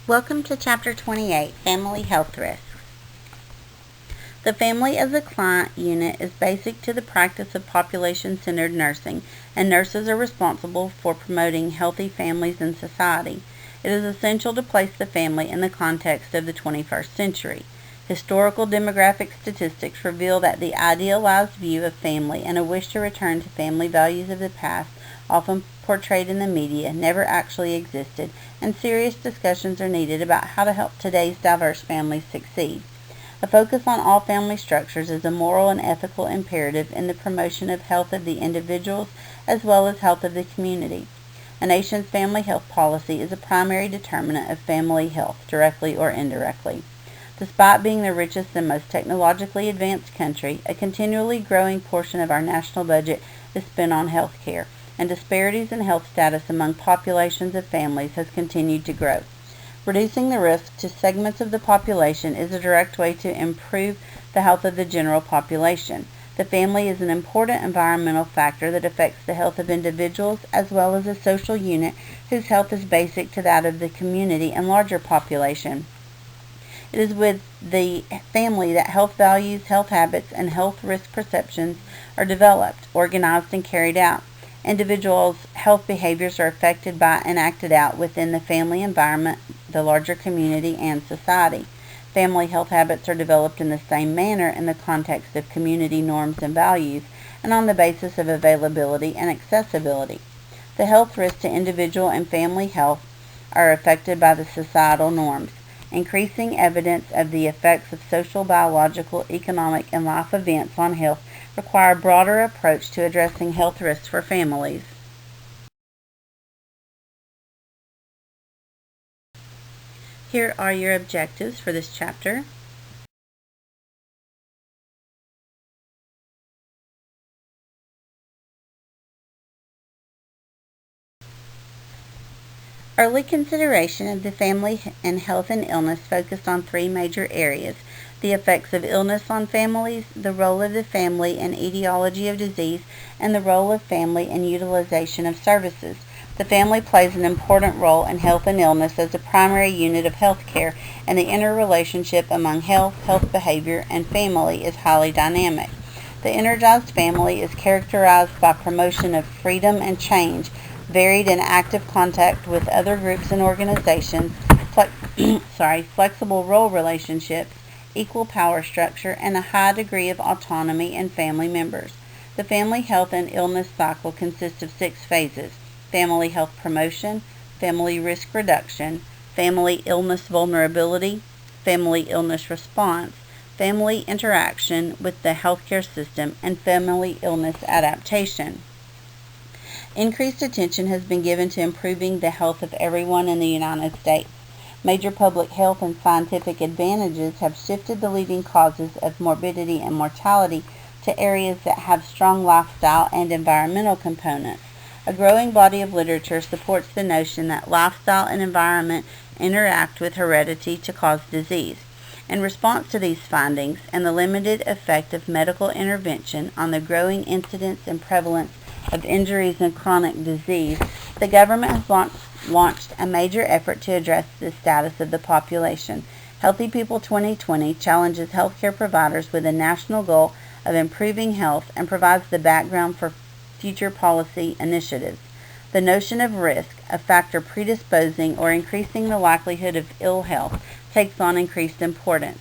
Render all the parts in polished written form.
Welcome to Chapter 28, Family Health Risks. The family as a client unit is basic to the practice of population-centered nursing, and nurses are responsible for promoting healthy families in society. It is essential to place the family in the context of the 21st century. Historical demographic statistics reveal that the idealized view of family and a wish to return to family values of the past, often portrayed in the media, never actually existed, and serious discussions are needed about how to help today's diverse families succeed. A focus on all family structures is a moral and ethical imperative in the promotion of health of the individuals as well as health of the community. A nation's family health policy is a primary determinant of family health, directly or indirectly. Despite being the richest and most technologically advanced country, a continually growing portion of our national budget is spent on health care, and disparities in health status among populations of families has continued to grow. Reducing the risk to segments of the population is a direct way to improve the health of the general population. The family is an important environmental factor that affects the health of individuals as well as a social unit whose health is basic to that of the community and larger population. It is with the family that health values, health habits, and health risk perceptions are developed, organized, and carried out. Individuals' health behaviors are affected by and acted out within the family environment, the larger community, and society. Family health habits are developed in the same manner in the context of community norms and values, and on the basis of availability and accessibility. The health risks to individual and family health are affected by the societal norms. Increasing evidence of the effects of social, biological, economic, and life events on health require a broader approach to addressing health risks for families. Here are your objectives for this chapter. Early consideration of the family and health and illness focused on three major areas: the effects of illness on families, the role of the family in etiology of disease, and the role of family in utilization of services. The family plays an important role in health and illness as a primary unit of health care, and the interrelationship among health, health behavior, and family is highly dynamic. The energized family is characterized by promotion of freedom and change, varied and active contact with other groups and organizations, flexible role relationships, equal power structure, and a high degree of autonomy in family members. The family health and illness cycle consists of 6 phases: family health promotion, family risk reduction, family illness vulnerability, family illness response, family interaction with the healthcare system, and family illness adaptation. Increased attention has been given to improving the health of everyone in the United States. Major public health and scientific advantages have shifted the leading causes of morbidity and mortality to areas that have strong lifestyle and environmental components. A growing body of literature supports the notion that lifestyle and environment interact with heredity to cause disease. In response to these findings and the limited effect of medical intervention on the growing incidence and prevalence of injuries and chronic disease, the government has launched a major effort to address the status of the population. Healthy People 2020 challenges healthcare providers with a national goal of improving health and provides the background for future policy initiatives. The notion of risk, a factor predisposing or increasing the likelihood of ill health, takes on increased importance.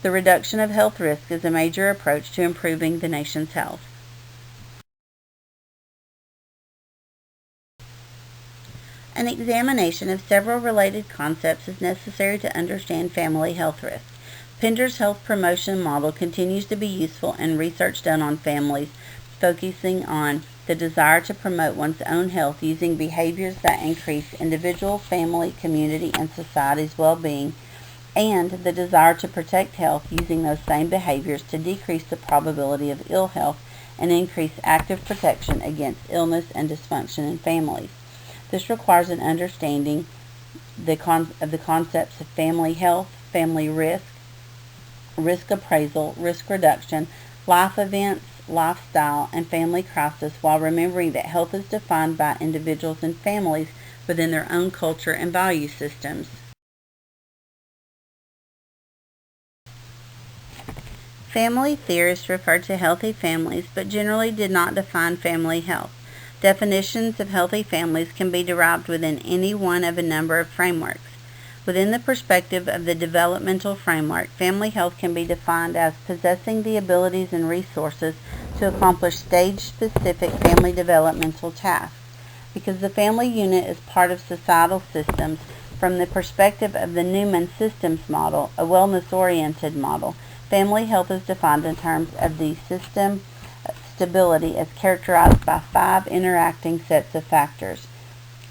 The reduction of health risk is a major approach to improving the nation's health. An examination of several related concepts is necessary to understand family health risk. Pender's health promotion model continues to be useful in research done on families, focusing on the desire to promote one's own health using behaviors that increase individual, family, community, and society's well-being, and the desire to protect health using those same behaviors to decrease the probability of ill health and increase active protection against illness and dysfunction in families. This requires an understanding of the concepts of family health, family risk, risk appraisal, risk reduction, life events, lifestyle, and family crisis, while remembering that health is defined by individuals and families within their own culture and value systems. Family theorists refer to healthy families, but generally did not define family health. Definitions of healthy families can be derived within any one of a number of frameworks. Within the perspective of the developmental framework, family health can be defined as possessing the abilities and resources to accomplish stage-specific family developmental tasks. Because the family unit is part of societal systems, from the perspective of the Newman Systems Model, a wellness-oriented model, family health is defined in terms of the system stability as characterized by 5 interacting sets of factors: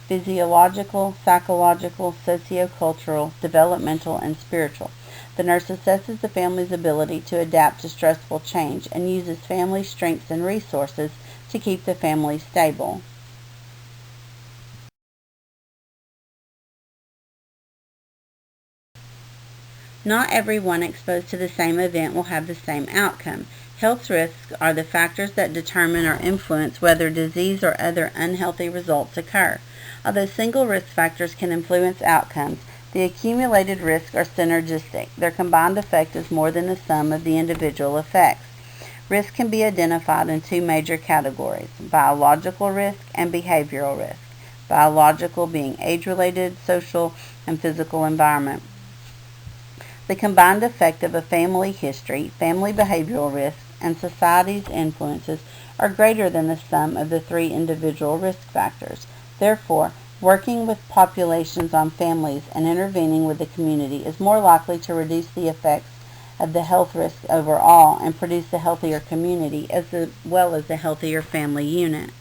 physiological, psychological, sociocultural, developmental, and spiritual. The nurse assesses the family's ability to adapt to stressful change and uses family strengths and resources to keep the family stable. Not everyone exposed to the same event will have the same outcome. Health risks are the factors that determine or influence whether disease or other unhealthy results occur. Although single risk factors can influence outcomes, the accumulated risks are synergistic. Their combined effect is more than the sum of the individual effects. Risk can be identified in 2 major categories: biological risk and behavioral risk. Biological being age-related, social, and physical environment. The combined effect of a family history, family behavioral risk, and society's influences are greater than the sum of the 3 individual risk factors. Therefore, working with populations on families and intervening with the community is more likely to reduce the effects of the health risk overall and produce a healthier community as well as a healthier family unit.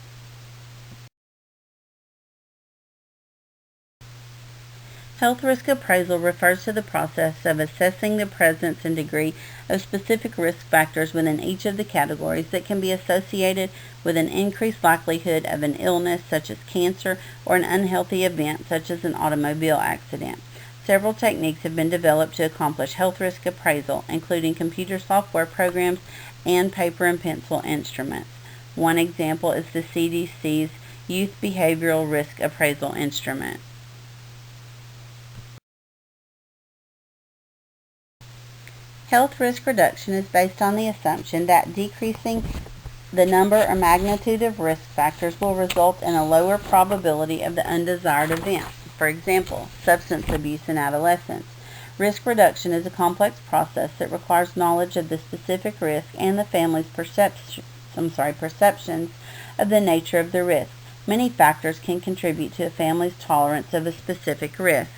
Health risk appraisal refers to the process of assessing the presence and degree of specific risk factors within each of the categories that can be associated with an increased likelihood of an illness such as cancer or an unhealthy event such as an automobile accident. Several techniques have been developed to accomplish health risk appraisal, including computer software programs and paper and pencil instruments. One example is the CDC's Youth Behavioral Risk Appraisal Instrument. Health risk reduction is based on the assumption that decreasing the number or magnitude of risk factors will result in a lower probability of the undesired event. For example, substance abuse in adolescents. Risk reduction is a complex process that requires knowledge of the specific risk and the family's perceptions of the nature of the risk. Many factors can contribute to a family's tolerance of a specific risk.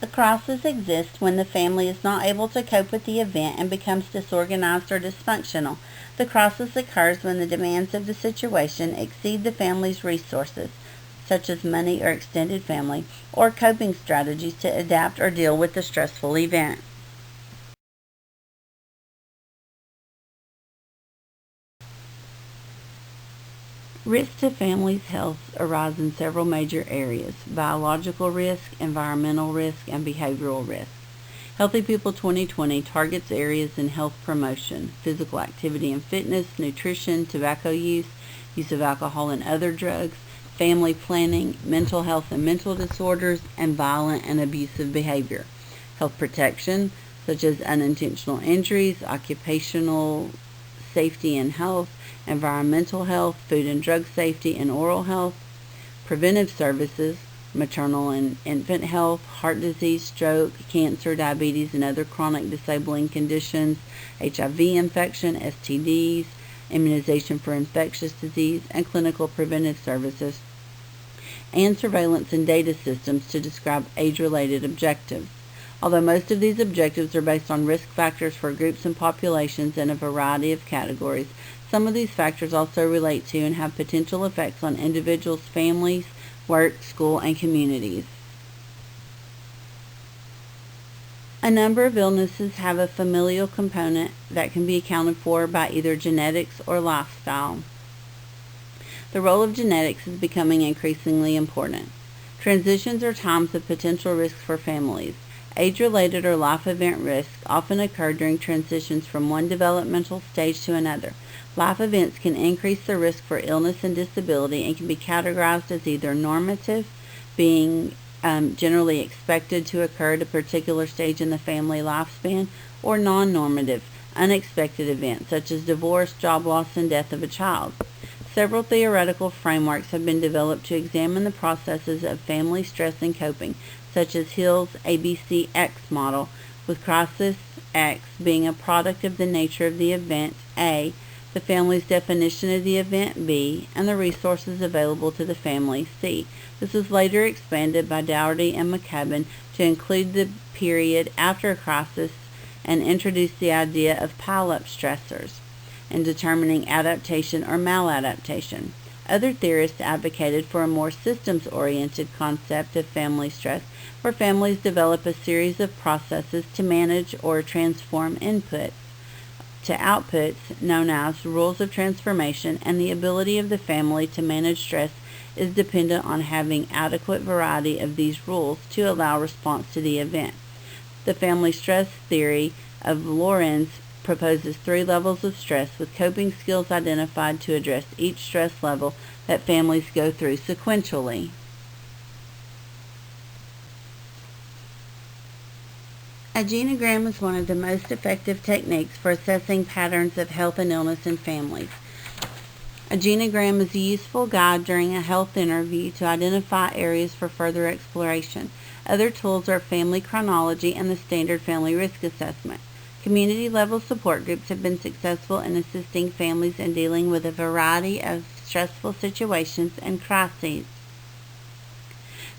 A crisis exists when the family is not able to cope with the event and becomes disorganized or dysfunctional. The crisis occurs when the demands of the situation exceed the family's resources, such as money or extended family, or coping strategies to adapt or deal with the stressful event. Risks to families' health arise in several major areas: biological risk, environmental risk, and behavioral risk. Healthy People 2020 targets areas in health promotion: physical activity and fitness, nutrition, tobacco use, use of alcohol and other drugs, family planning, mental health and mental disorders, and violent and abusive behavior. Health protection, such as unintentional injuries, occupational safety and health, environmental health, food and drug safety, and oral health. Preventive services, maternal and infant health, heart disease, stroke, cancer, diabetes, and other chronic disabling conditions, HIV infection, STDs, immunization for infectious disease, and clinical preventive services, and surveillance and data systems to describe age-related objectives. Although most of these objectives are based on risk factors for groups and populations in a variety of categories, some of these factors also relate to and have potential effects on individuals, families, work, school, and communities. A number of illnesses have a familial component that can be accounted for by either genetics or lifestyle. The role of genetics is becoming increasingly important. Transitions are times of potential risk for families. Age-related or life event risks often occur during transitions from one developmental stage to another. Life events can increase the risk for illness and disability and can be categorized as either normative, being generally expected to occur at a particular stage in the family lifespan, or non-normative, unexpected events such as divorce, job loss, and death of a child. Several theoretical frameworks have been developed to examine the processes of family stress and coping, such as Hill's ABCX model, with crisis X being a product of the nature of the event A, the family's definition of the event B, and the resources available to the family C. This was later expanded by Dougherty and McCubbin to include the period after a crisis and introduce the idea of pile-up stressors in determining adaptation or maladaptation. Other theorists advocated for a more systems-oriented concept of family stress, where families develop a series of processes to manage or transform inputs to outputs known as rules of transformation, and the ability of the family to manage stress is dependent on having adequate variety of these rules to allow response to the event. The family stress theory of Lorenz proposes 3 levels of stress, with coping skills identified to address each stress level that families go through sequentially. A genogram is one of the most effective techniques for assessing patterns of health and illness in families. A genogram is a useful guide during a health interview to identify areas for further exploration. Other tools are family chronology and the standard family risk assessment. Community-level support groups have been successful in assisting families in dealing with a variety of stressful situations and crises.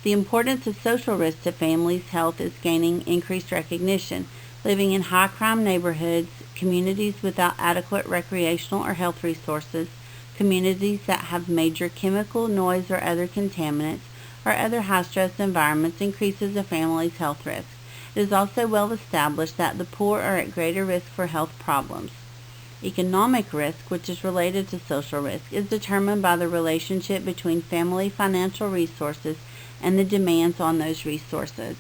The importance of social risk to families' health is gaining increased recognition. Living in high-crime neighborhoods, communities without adequate recreational or health resources, communities that have major chemical, noise, or other contaminants, or other high-stress environments increases a family's health risk. It is also well established that the poor are at greater risk for health problems. Economic risk, which is related to social risk, is determined by the relationship between family financial resources and the demands on those resources.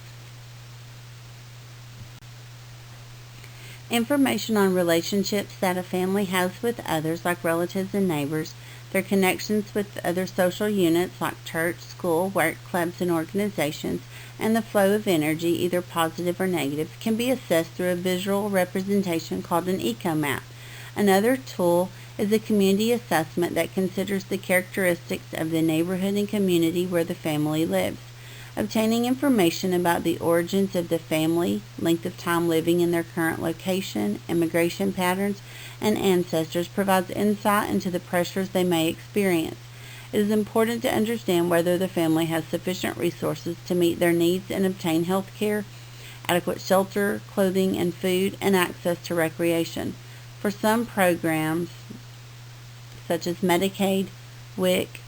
Information on relationships that a family has with others, like relatives and neighbors, their connections with other social units like church, school, work, clubs, and organizations, and the flow of energy, either positive or negative, can be assessed through a visual representation called an eco-map. Another tool is a community assessment that considers the characteristics of the neighborhood and community where the family lives. Obtaining information about the origins of the family, length of time living in their current location, immigration patterns, and ancestors provides insight into the pressures they may experience. It is important to understand whether the family has sufficient resources to meet their needs and obtain health care, adequate shelter, clothing, and food, and access to recreation. For some programs, such as Medicaid, WIC,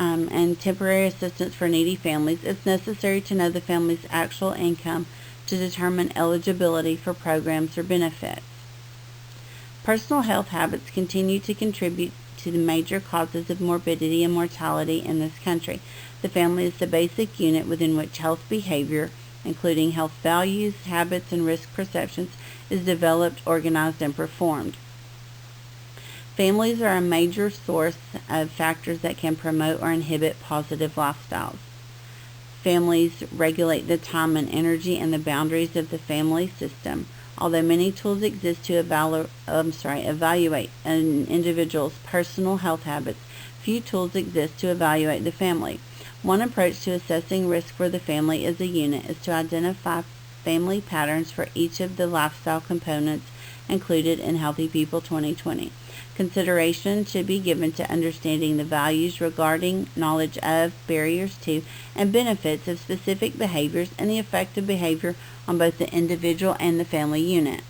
and temporary assistance for needy families, it's necessary to know the family's actual income to determine eligibility for programs or benefits. Personal health habits continue to contribute to the major causes of morbidity and mortality in this country. The family is the basic unit within which health behavior, including health values, habits, and risk perceptions, is developed, organized, and performed. Families are a major source of factors that can promote or inhibit positive lifestyles. Families regulate the time and energy and the boundaries of the family system. Although many tools exist to evaluate an individual's personal health habits, few tools exist to evaluate the family. One approach to assessing risk for the family as a unit is to identify family patterns for each of the lifestyle components included in Healthy People 2020. Consideration should be given to understanding the values regarding knowledge of, barriers to, and benefits of specific behaviors and the effect of behavior on both the individual and the family unit.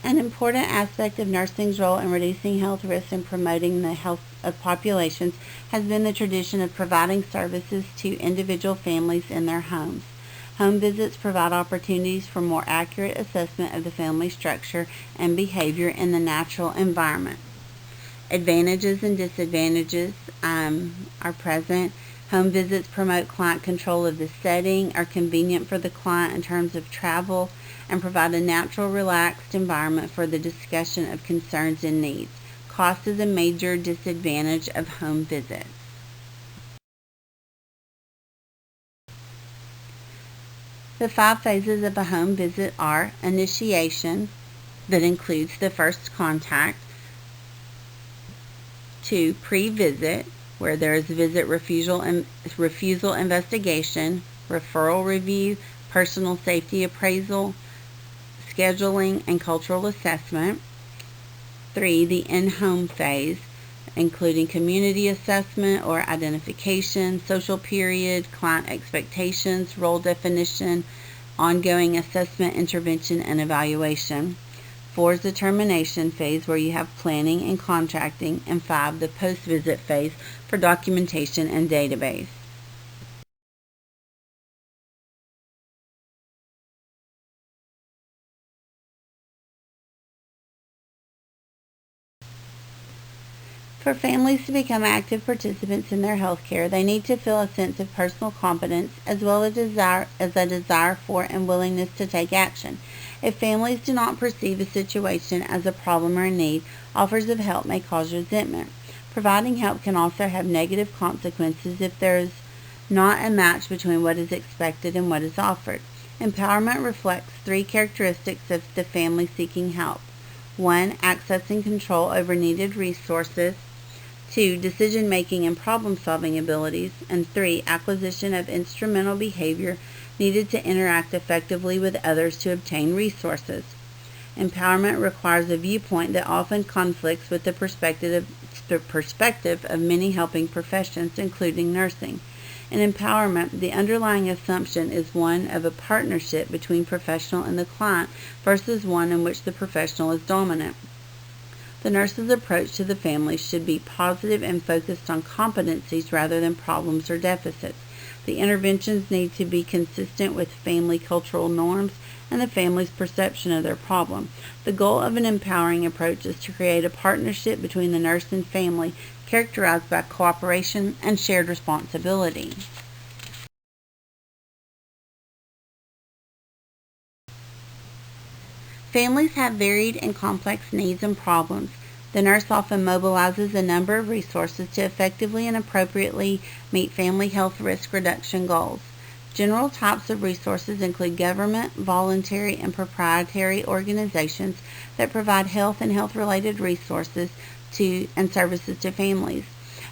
An important aspect of nursing's role in reducing health risks and promoting the health of populations has been the tradition of providing services to individual families in their homes. Home visits provide opportunities for more accurate assessment of the family structure and behavior in the natural environment. Advantages and disadvantages are present. Home visits promote client control of the setting, are convenient for the client in terms of travel, and provide a natural, relaxed environment for the discussion of concerns and needs. Cost is a major disadvantage of home visits. The 5 phases of a home visit are initiation, that includes the first contact; 2, pre-visit, where there is visit refusal investigation, referral review, personal safety appraisal, scheduling, and cultural assessment; 3, the in-home phase, including community assessment or identification, social period, client expectations, role definition, ongoing assessment, intervention, and evaluation; 4 is the termination phase, where you have planning and contracting; and 5, the post-visit phase, for documentation and database. For families to become active participants in their health care, they need to feel a sense of personal competence as well as a desire for and willingness to take action. If families do not perceive a situation as a problem or a need, offers of help may cause resentment. Providing help can also have negative consequences if there is not a match between what is expected and what is offered. Empowerment reflects 3 characteristics of the family seeking help. 1, accessing control over needed resources; 2, decision-making and problem-solving abilities; and 3, acquisition of instrumental behavior needed to interact effectively with others to obtain resources. Empowerment requires a viewpoint that often conflicts with the perspective of many helping professions, including nursing. In empowerment, the underlying assumption is one of a partnership between professional and the client versus one in which the professional is dominant. The nurse's approach to the family should be positive and focused on competencies rather than problems or deficits. The interventions need to be consistent with family cultural norms and the family's perception of their problem. The goal of an empowering approach is to create a partnership between the nurse and family characterized by cooperation and shared responsibility. Families have varied and complex needs and problems. The nurse often mobilizes a number of resources to effectively and appropriately meet family health risk reduction goals. General types of resources include government, voluntary, and proprietary organizations that provide health and health-related resources and services to families.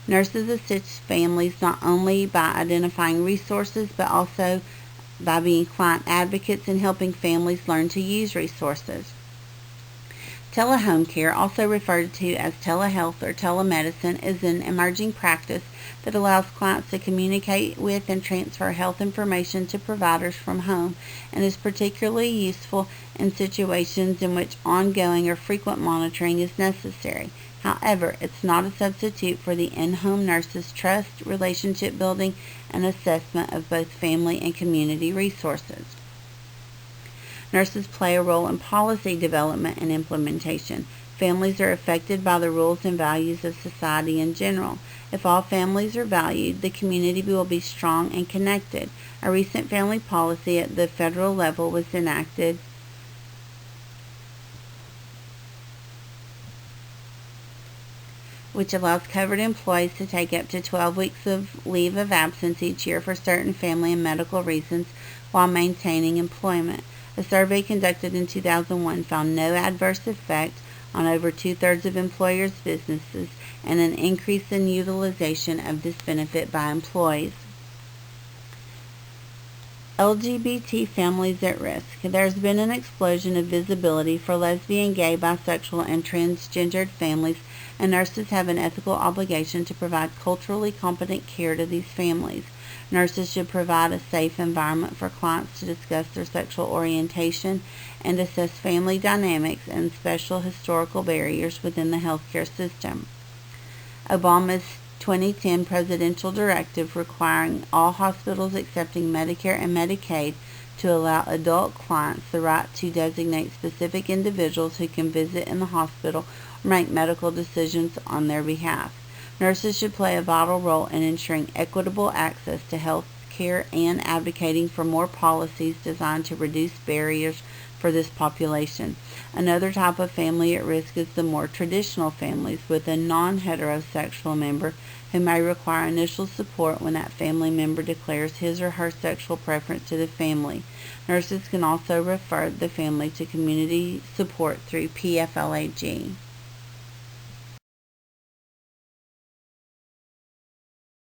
Nurses assist families not only by identifying resources, but also by being client advocates and helping families learn to use resources. Telehome care, also referred to as telehealth or telemedicine, is an emerging practice that allows clients to communicate with and transfer health information to providers from home, and is particularly useful in situations in which ongoing or frequent monitoring is necessary. However, it's not a substitute for the in-home nurse's trust, relationship building, and assessment of both family and community resources. Nurses play a role in policy development and implementation. Families are affected by the rules and values of society in general. If all families are valued, the community will be strong and connected. A recent family policy at the federal level was enacted which allows covered employees to take up to 12 weeks of leave of absence each year for certain family and medical reasons while maintaining employment. A survey conducted in 2001 found no adverse effect on over 2/3 of employers' businesses and an increase in utilization of this benefit by employees. LGBT families at risk. There's been an explosion of visibility for lesbian, gay, bisexual, and transgendered families, and nurses have an ethical obligation to provide culturally competent care to these families. Nurses should provide a safe environment for clients to discuss their sexual orientation and assess family dynamics and special historical barriers within the healthcare system. Obama's 2010 presidential directive requiring all hospitals accepting Medicare and Medicaid to allow adult clients the right to designate specific individuals who can visit in the hospital make medical decisions on their behalf. Nurses should play a vital role in ensuring equitable access to health care and advocating for more policies designed to reduce barriers for this population. Another type of family at risk is the more traditional families with a non-heterosexual member who may require initial support when that family member declares his or her sexual preference to the family. Nurses can also refer the family to community support through PFLAG.